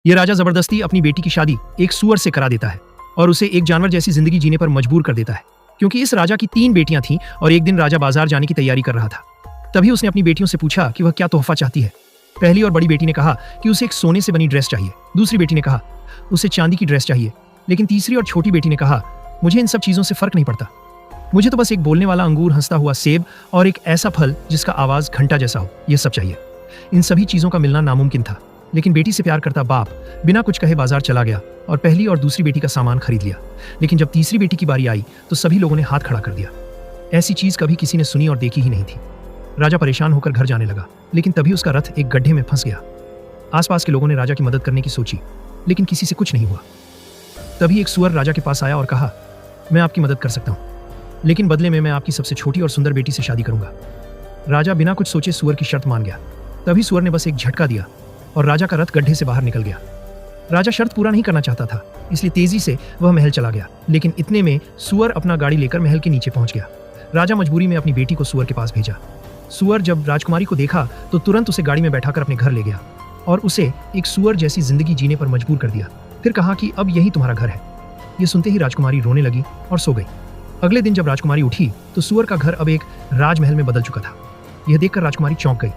यह राजा जबरदस्ती अपनी बेटी की शादी एक सूअर से करा देता है और उसे एक जानवर जैसी जिंदगी जीने पर मजबूर कर देता है। क्योंकि इस राजा की 3 बेटियां थीं और एक दिन राजा बाजार जाने की तैयारी कर रहा था। तभी उसने अपनी बेटियों से पूछा कि वह क्या तोहफा चाहती है। पहली और बड़ी बेटी ने कहा कि उसे एक सोने से बनी ड्रेस चाहिए। दूसरी बेटी ने कहा उसे चांदी की ड्रेस चाहिए। लेकिन तीसरी और छोटी बेटी ने कहा मुझे इन सब चीजों से फर्क नहीं पड़ता, मुझे तो बस एक बोलने वाला अंगूर, हंसता हुआ सेब और एक ऐसा फल जिसका आवाज घंटा जैसा हो, यह सब चाहिए। इन सभी चीजों का मिलना नामुमकिन था, लेकिन बेटी से प्यार करता बाप बिना कुछ कहे बाजार चला गया और पहली और दूसरी बेटी का सामान खरीद लिया। लेकिन जब तीसरी बेटी की बारी आई तो सभी लोगों ने हाथ खड़ा कर दिया। ऐसी चीज कभी किसी ने सुनी और देखी ही नहीं थी। राजा परेशान होकर घर जाने लगा, लेकिन तभी उसका रथ एक गड्ढे में फंस गया। आसपास के लोगों ने राजा की मदद करने की सोची, लेकिन किसी से कुछ नहीं हुआ। तभी एक सूअर राजा के पास आया और कहा मैं आपकी मदद कर सकता हूँ, लेकिन बदले में मैं आपकी सबसे छोटी और सुंदर बेटी से शादी करूंगा। राजा बिना कुछ सोचे सूअर की शर्त मान गया। तभी सूअर ने बस एक झटका दिया और राजा का रथ गड्ढे से बाहर निकल गया। राजा शर्त पूरा नहीं करना चाहता था, इसलिए तेजी से वह महल चला गया। लेकिन इतने में सूअर अपना गाड़ी लेकर महल के नीचे पहुंच गया। राजा मजबूरी में अपनी बेटी को सूअर के पास भेजा। सूअर जब राजकुमारी को देखा तो तुरंत उसे गाड़ी में बैठाकर अपने घर ले गया और उसे एक सूअर जैसी जिंदगी जीने पर मजबूर कर दिया। फिर कहा कि अब यही तुम्हारा घर है। ये सुनते ही राजकुमारी रोने लगी और सो गई। अगले दिन जब राजकुमारी उठी तो सूअर का घर अब एक राजमहल में बदल चुका था। यह देखकर राजकुमारी चौंक गई।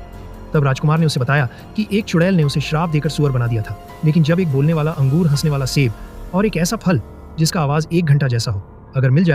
तब राजकुमार ने उसे बताया कि एक चुड़ैल ने उसे श्राप देकर सूअर बना दिया था। लेकिन जब एक बोलने वाला अंगूर, हंसने वाला सेब और एक ऐसा फल जिसका आवाज 1 घंटा जैसा हो अगर मिल जाए